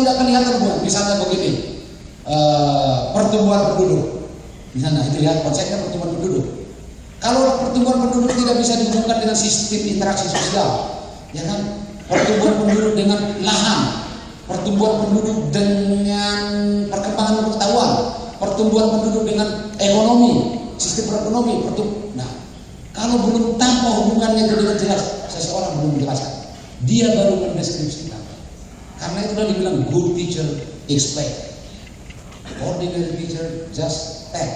tidak kelihatan buat, misalnya begini, pertumbuhan penduduk, misalnya itu lihat konsepnya pertumbuhan penduduk. Kalau pertumbuhan penduduk tidak bisa dihubungkan dengan sistem interaksi sosial, ya kan? Pertumbuhan penduduk dengan lahan, pertumbuhan penduduk dengan perkembangan pengetahuan, pertumbuhan penduduk dengan ekonomi, sistem perekonomi, nah, kalau belum tanpa hubungannya itu dengan jelas, seseorang belum menjelaskan. Dia baru mendeskripsikan. Karena itu udah dibilang good teacher explain, ordinary teacher just tell.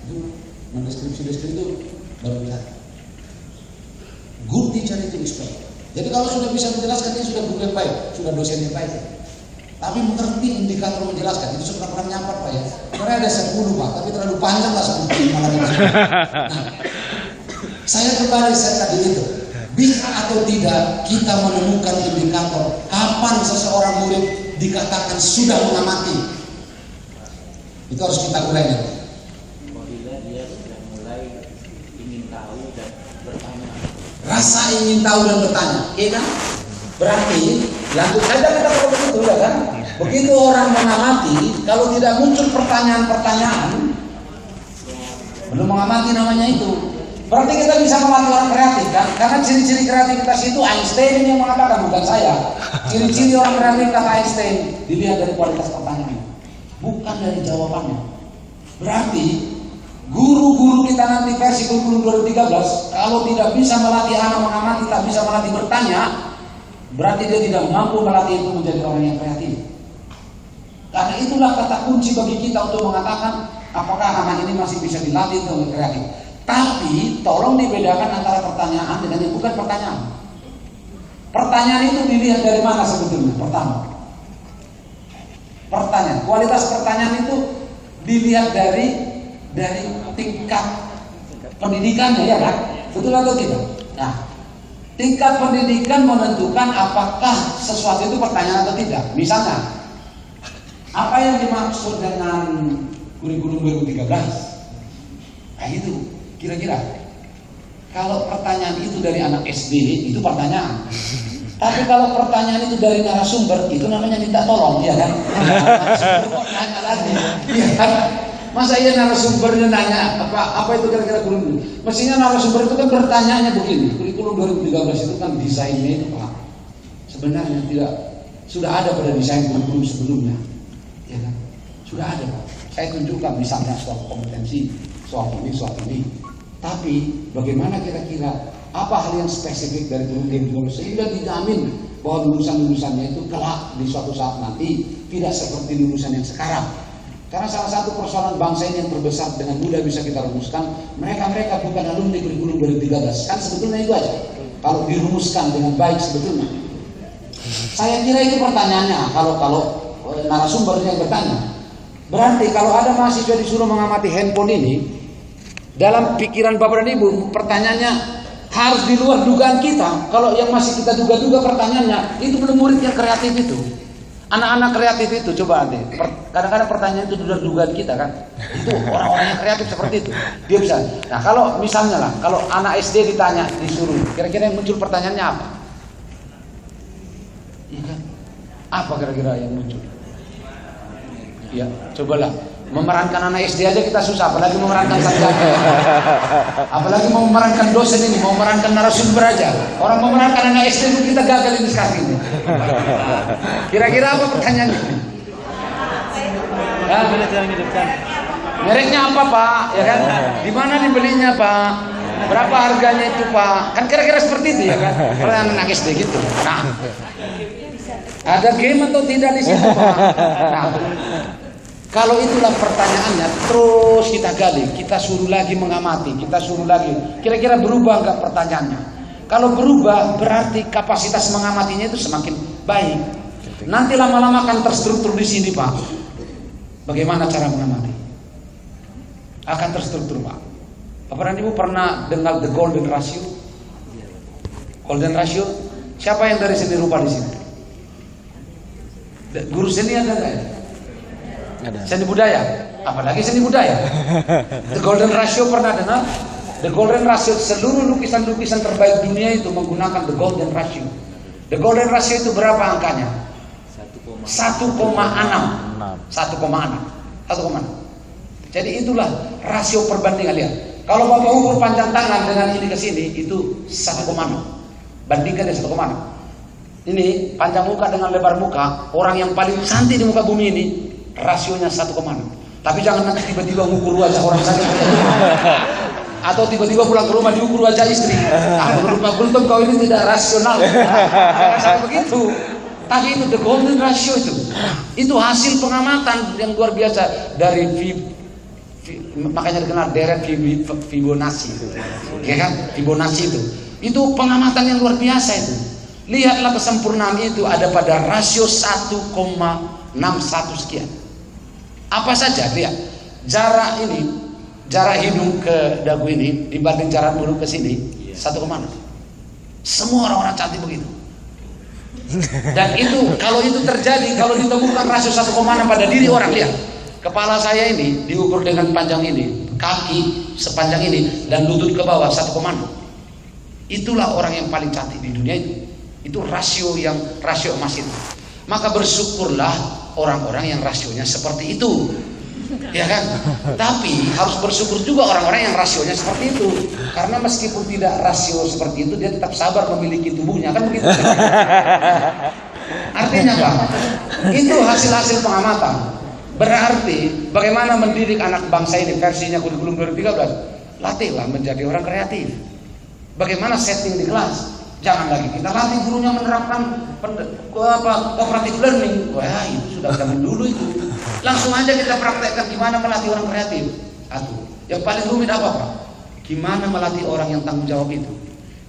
Itu mendeskripsi itu baru bilang. Good teacher itu explain. Jadi kalau sudah bisa menjelaskan, dia sudah guru yang baik, sudah dosen yang baik. Tapi mengerti indikator menjelaskan, itu sudah pernah nyamper Pak ya. Karena ada 10 Pak, tapi terlalu panjang lah 10 malam ini. Nah, saya kembali tadi itu. Bisa atau tidak kita menemukan indikator kapan seseorang murid dikatakan sudah mengamati. Itu harus kita urai. Apabila dia sudah mulai ingin tahu dan bertanya. Rasa ingin tahu dan bertanya, iya kan? Berarti lanjut saja kita kalau begitu ya kan? Begitu orang mengamati, kalau tidak muncul pertanyaan-pertanyaan, belum mengamati namanya itu. Berarti kita bisa melatih orang kreatif kan? Karena ciri-ciri kreativitas itu Einstein yang mengatakan, bukan saya. Ciri-ciri orang kreatif kata Einstein dilihat dari kualitas pertanyaan, bukan dari jawabannya. Berarti guru-guru kita nanti versi kurikulum 2013 kalau tidak bisa melatih anak mengamati, tak bisa melatih bertanya, berarti dia tidak mampu melatih itu menjadi orang yang kreatif. Karena itulah kata kunci bagi kita untuk mengatakan apakah anak ini masih bisa dilatih untuk kreatif. Tapi tolong dibedakan antara pertanyaan dengan yang bukan pertanyaan. Pertanyaan itu dilihat dari mana sebetulnya? Pertama, pertanyaan, kualitas pertanyaan itu dilihat dari tingkat pendidikannya, ya kan? Betul atau tidak? Nah, tingkat pendidikan menentukan apakah sesuatu itu pertanyaan atau tidak. Misalnya, apa yang dimaksud dengan kurikulum 2013? Nah itu, kira-kira kalau pertanyaan itu dari anak SD, itu pertanyaan. Tapi kalau pertanyaan itu dari narasumber, itu namanya minta tolong, ya kan? Nanya lagi, ya kan? Masa iya narasumbernya nanya apa itu kira-kira kurikulum? Mestinya narasumber itu kan bertanyanya begini. Kurikulum 2013 itu kan desainnya itu Pak, sebenarnya tidak sudah ada pada desain kurikulum sebelumnya, ya kan? Sudah ada Pak. Saya tunjukkan misalnya suatu kompetensi, suatu ini. Tapi bagaimana kira-kira apa hal yang spesifik dari kurikulum sehingga dijamin bahwa lulusan-lulusannya itu kelak di suatu saat nanti tidak seperti lulusan yang sekarang. Karena salah satu persoalan bangsa ini yang terbesar dengan mudah bisa kita rumuskan, mereka bukan alumni kurikulum 2013. Kan sebetulnya itu aja. Kalau dirumuskan dengan baik sebetulnya. Saya kira itu pertanyaannya. Kalau narasumber yang bertanya, berarti kalau ada mahasiswa disuruh mengamati handphone ini, dalam pikiran Bapak dan Ibu, pertanyaannya harus di luar dugaan kita. Kalau yang masih kita duga-duga pertanyaannya, itu belum murid yang kreatif itu. Anak-anak kreatif itu, coba nanti. Kadang-kadang pertanyaan itu di luar dugaan kita kan. Itu orang-orang yang kreatif seperti itu. Dia bisa. Nah kalau misalnya lah, kalau anak SD ditanya, disuruh, kira-kira yang muncul pertanyaannya apa? Iya kan? Apa kira-kira yang muncul? Ya, cobalah. Memerankan anak SD aja kita susah, apalagi memerankan sarjana. Apalagi mau memerankan dosen ini, mau memerankan narasumber aja. Orang memerankan anak SD itu kita gagal ini sekali ini. Kira-kira apa pertanyaannya? Ya, mereknya apa Pak? Ya kan? Di mana dibelinya Pak? Berapa harganya itu Pak? Kan kira-kira seperti itu ya kan? Pertanyaan anak SD gitu. Nah, ada game atau tidak di situ Pak? Nah, kalau itulah pertanyaannya, terus kita gali, kita suruh lagi mengamati, kita suruh lagi. Kira-kira berubah nggak pertanyaannya? Kalau berubah, berarti kapasitas mengamatinya itu semakin baik. Nanti lama-lama akan terstruktur di sini Pak. Bagaimana cara mengamati? Akan terstruktur Pak. Bapak dan Ibu pernah dengar the golden ratio? Golden ratio? Siapa yang dari seni rupa di sini? Guru seni ada nggak ya? Seni budaya, apalagi seni budaya. The golden ratio pernah dengar? The golden ratio, seluruh lukisan-lukisan terbaik dunia itu menggunakan the golden ratio. The golden ratio itu berapa angkanya? 1,5 1,6. Jadi itulah rasio perbandingan. Lihat, kalau Bapak ukur panjang tangan dengan ini ke sini itu 1,6. Bandingkan dengan 1,6. Ini panjang muka dengan lebar muka, orang yang paling cantik di muka bumi ini rasionya 1,6. Tapi jangan nanti tiba-tiba mengukur wajah orang saja. Atau tiba-tiba pulang ke rumah diukur wajah istri. Menurut Pak Guntur kau ini tidak rasional. Jangan begitu. Tapi itu the golden ratio itu. Itu hasil pengamatan yang luar biasa dari makanya dikenal deret Fibonacci. Ya kan? Fibonacci itu. Itu pengamatan yang luar biasa itu. Lihatlah kesempurnaan itu ada pada rasio 1,61 sekian. Apa saja? Lihat. Jarak hidung ke dagu ini dibanding jarak mulut ke sini 1,6. Semua orang-orang cantik begitu. Dan itu kalau itu terjadi, kalau ditemukan rasio 1,6 pada diri orang, lihat. Kepala saya ini diukur dengan panjang ini, kaki sepanjang ini dan lutut ke bawah 1,6. Itulah orang yang paling cantik di dunia itu. Itu rasio emas itu. Maka bersyukurlah orang-orang yang rasionya seperti itu. Ya kan? Tapi harus bersyukur juga orang-orang yang rasionya seperti itu. Karena meskipun tidak rasio seperti itu, dia tetap sabar memiliki tubuhnya, kan begitu. Artinya apa? Itu hasil-hasil pengamatan. Berarti bagaimana mendidik anak bangsa ini, versinya kurikulum 2013. Latihlah menjadi orang kreatif. Bagaimana setting di kelas? Jangan lagi kita latih gurunya menerapkan cooperative learning. Wah, itu sudah zaman dulu itu. Langsung aja kita praktekkan gimana melatih orang kreatif. Yang paling rumit apa, Pak? Gimana melatih orang yang tanggung jawab itu?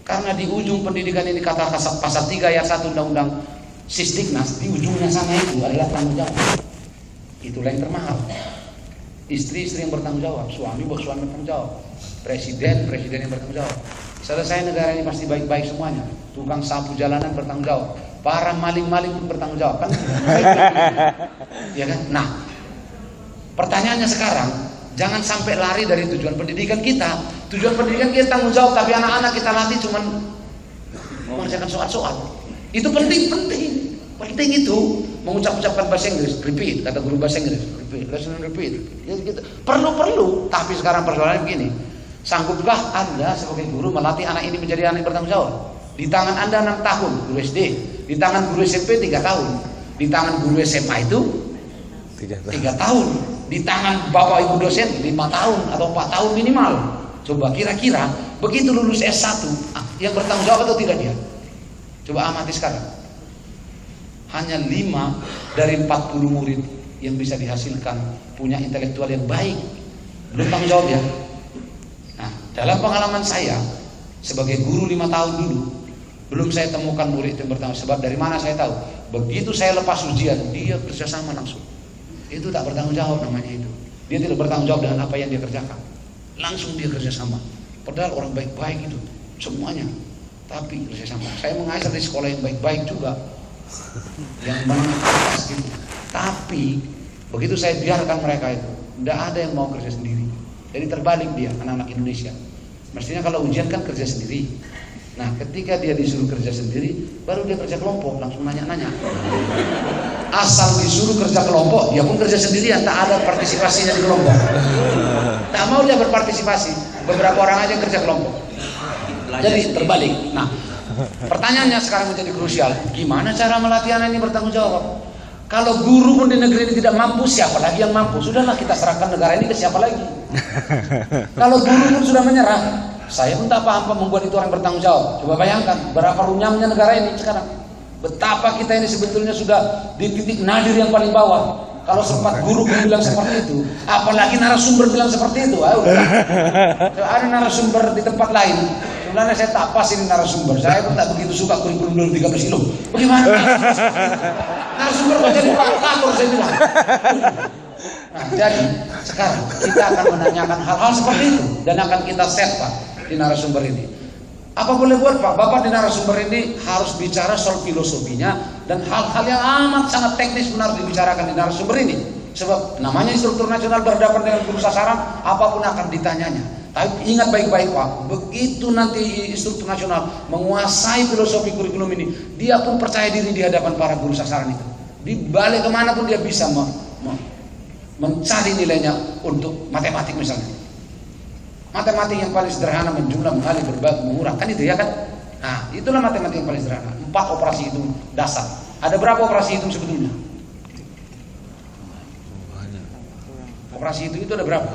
Karena di ujung pendidikan ini kata pasal 3 ayat 1 Undang-Undang Sisdiknas, di ujungnya sana itu adalah tanggung jawab. Itulah yang termahal. Istri yang bertanggung jawab, suami bertanggung jawab, presiden yang bertanggung jawab. Selesai negara ini pasti baik-baik semuanya. Tukang sapu jalanan bertanggung jawab, para maling-maling pun bertanggung jawab, kan? Ya kan? Nah, pertanyaannya sekarang, jangan sampai lari dari tujuan pendidikan kita. Tujuan pendidikan kita tanggung jawab, tapi anak-anak kita latih cuman mengerjakan soal-soal. Itu penting itu. Mengucapkan bahasa Inggris, repeat, kata guru bahasa Inggris, repeat, lesson repeat. Ya, gitu. Perlu, tapi sekarang persoalannya begini. Sanggupkah Anda sebagai guru melatih anak ini menjadi anak yang bertanggung jawab? Di tangan Anda 6 tahun guru SD, di tangan guru SMP 3 tahun, di tangan guru SMA itu 3 tahun, di tangan bapak ibu dosen 5 tahun atau 4 tahun minimal. Coba kira-kira begitu lulus S1 yang bertanggung jawab atau tidak dia? Coba amati sekarang. Hanya 5 dari 40 murid yang bisa dihasilkan punya intelektual yang baik. Belum tanggung jawab ya. Nah, dalam pengalaman saya sebagai guru 5 tahun dulu, belum saya temukan murid yang bertanggung jawab. Sebab dari mana saya tahu? Begitu saya lepas ujian, dia kerjasama langsung. Itu tak bertanggung jawab namanya itu. Dia tidak bertanggung jawab dengan apa yang dia kerjakan. Langsung dia kerjasama. Padahal orang baik-baik itu semuanya, tapi kerjasama. Saya mengajar di sekolah yang baik-baik juga, yang menengah gitu. Tapi begitu saya biarkan mereka itu, tidak ada yang mau kerja sendiri. Jadi terbalik dia, anak-anak Indonesia. Mestinya kalau ujian kan kerja sendiri. Nah, ketika dia disuruh kerja sendiri, baru dia kerja kelompok, langsung nanya-nanya. Asal disuruh kerja kelompok, dia pun kerja sendirian, tak ada partisipasinya di kelompok. Tak mau dia berpartisipasi. Beberapa orang aja yang kerja kelompok. Jadi terbalik. Nah, pertanyaannya sekarang menjadi krusial. Gimana cara melatih anak ini bertanggung jawab? Kalau guru pun di negeri ini tidak mampu, siapa lagi yang mampu? Sudahlah, kita serahkan negara ini ke siapa lagi? Kalau guru pun sudah menyerah, saya pun tak paham membuat itu orang bertanggung jawab. Coba bayangkan berapa runyamnya negara ini sekarang. Betapa kita ini sebetulnya sudah di titik nadir yang paling bawah. Kalau sempat guru pun bilang seperti itu, apalagi narasumber bilang seperti itu. Ada narasumber di tempat lain. Sebenarnya saya tak pas ini narasumber. Saya pun tak begitu suka kurikulum 2013 itu. Bagaimana narasumber kok jadi provokator, saya bilang. Nah, jadi sekarang kita akan menanyakan hal-hal seperti itu dan akan kita set, Pak, di narasumber ini. Apa boleh buat, Pak? Bapak di narasumber ini harus bicara soal filosofinya dan hal-hal yang amat sangat teknis benar dibicarakan di narasumber ini. Sebab namanya instruktur nasional berhadapan dengan guru sasaran, apapun akan ditanyanya. Tapi ingat baik-baik, Pak, begitu nanti instruktur nasional menguasai filosofi kurikulum ini, dia pun percaya diri di hadapan para guru sasaran itu. Di balik kemana pun dia bisa mencari nilainya untuk matematik misalnya. Matematik yang paling sederhana, menjumlah, mengalih, berbagi, mengurang, kan itu ya kan? Nah, itulah matematik yang paling sederhana. 4 operasi hitung dasar. Ada berapa operasi hitung sebetulnya? Operasi itu ada berapa?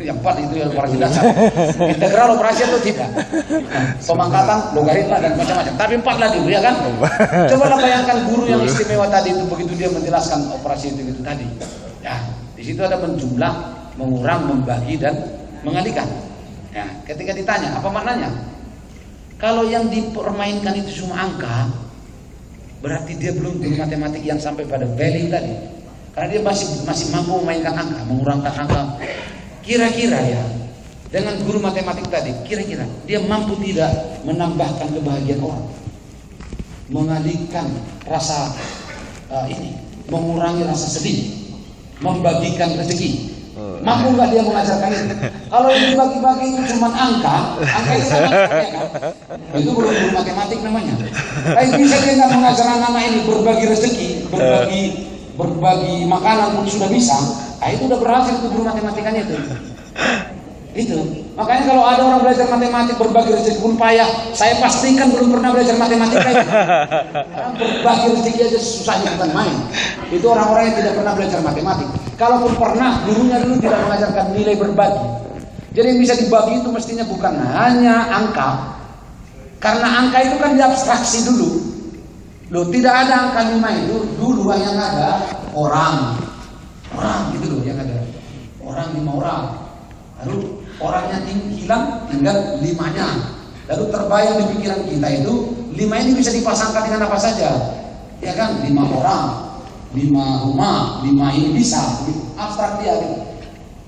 Yang 4 itu yang operasi dasar. Integral operasi atau tidak? Pemangkatan, logaritma dan macam-macam. Tapi 4 lagi, ya kan? Coba bayangkan guru yang istimewa tadi itu begitu dia menjelaskan operasi itu tadi. Ya, di situ ada menjumlah, mengurang, membagi dan mengalihkan. Ya, ketika ditanya apa maknanya? Kalau yang dipermainkan itu cuma angka, berarti dia belum guru matematik yang sampai pada value tadi. Karena dia masih mampu memainkan angka, mengurangkan angka. Kira-kira ya, dengan guru matematik tadi, kira-kira dia mampu tidak menambahkan kebahagiaan orang, mengalihkan rasa mengurangi rasa sedih, membagikan rezeki. Mampu nggak dia mengajarkan itu? Kalau yang dibagi-bagi itu cuma angka itu kan itu guru matematik namanya. Tapi bisa dia nggak mengajar anak-anak ini berbagi rezeki, berbagi makanan pun sudah bisa. Nah, itu udah berhasil tuh guru matematikanya itu. Itu. Makanya kalau ada orang belajar matematik berbagi rezeki pun payah, saya pastikan belum pernah belajar matematika itu. Karena berbagi rezeki aja susahnya bukan main. Itu orang-orang yang tidak pernah belajar matematik. Kalaupun pernah, gurunya dulu tidak mengajarkan nilai berbagi. Jadi yang bisa dibagi itu mestinya bukan hanya angka. Karena angka itu kan diabstraksi dulu. Loh, tidak ada angka 5 itu. Dulu yang ada orang gitu loh yang ada. Orang 5 orang. Lalu orangnya hilang, tinggal 5-nya. Lalu terbayang di pikiran kita itu 5 ini bisa dipasangkan dengan apa saja. Ya kan, 5 orang, 5 rumah, 5 ini bisa. Abstrak dia gitu.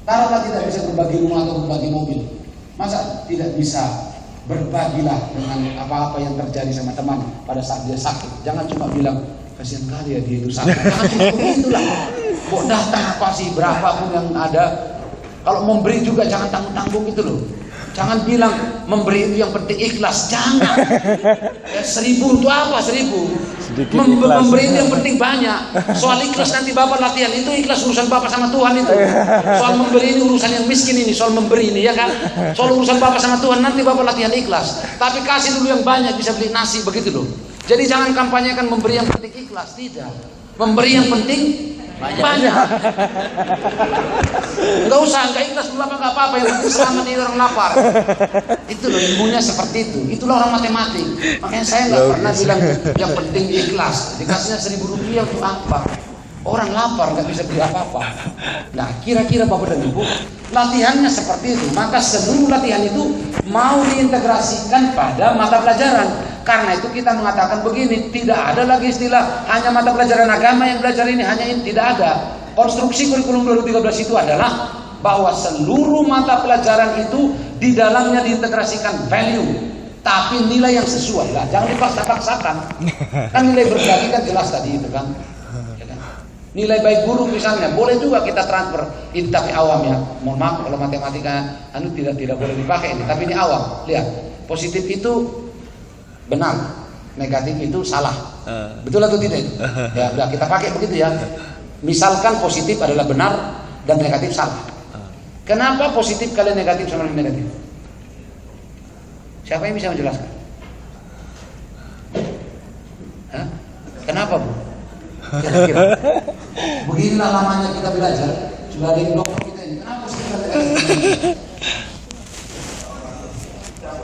Taruhlah tidak bisa berbagi rumah atau berbagi mobil. Masa tidak bisa berbagilah dengan apa-apa yang terjadi sama teman pada saat dia sakit. Jangan cuma bilang kasihan kali ya dia itu sakit. Jangan cuma begitulah. Kok datang apa sih berapapun yang ada. Kalau memberi juga jangan tanggung-tanggung gitu loh. Jangan bilang memberi itu yang penting ikhlas. Jangan. Ya, 1000 untuk apa 1000? Memberi itu yang penting banyak. Soal ikhlas nanti Bapak latihan. Itu ikhlas urusan Bapak sama Tuhan itu. Soal memberi ini urusan yang miskin ini. Soal memberi ini ya kan. Soal urusan Bapak sama Tuhan nanti Bapak latihan ikhlas. Tapi kasih dulu yang banyak bisa beli nasi begitu loh. Jadi jangan kampanyekan memberi yang penting ikhlas. Tidak. Memberi yang penting banyak. Enggak usah, enggak ikhlas dulu enggak apa-apa, yang penting selamat ini orang lapar. Itu loh ilmunya seperti itu. Itulah orang matematik. Makanya saya enggak pernah bilang yang penting ikhlas. Dikasihnya 1000 rupiah untuk apa? Orang lapar enggak bisa beli apa-apa. Nah, kira-kira Bapak dan Ibu, latihannya seperti itu. Maka seluruh latihan itu mau diintegrasikan pada mata pelajaran. Karena itu kita mengatakan begini, tidak ada lagi istilah hanya mata pelajaran agama yang belajar ini, hanya ini, tidak ada. Konstruksi kurikulum 2013 itu adalah bahwa seluruh mata pelajaran itu di dalamnya diintegrasikan value, tapi nilai yang sesuai lah, jangan dipaksa-paksakan. Kan nilai berbagi kan jelas tadi itu kan. Nilai baik buruk misalnya boleh juga kita transfer, ini tapi awam ya. Mohon maaf kalau matematika tidak boleh dipakai ini, tapi ini awam. Lihat, positif itu benar, negatif itu salah. Betul atau tidak itu? Ya, udah kita pakai begitu ya. Misalkan positif adalah benar dan negatif salah. Kenapa positif kalian negatif sama negatif? Siapa yang bisa menjelaskan? Hah? Kenapa, Bu? Kira-kira. Beginilah lamanya kita belajar. Sudah ada yang dokter kita ini. Kenapa positif dan negatif?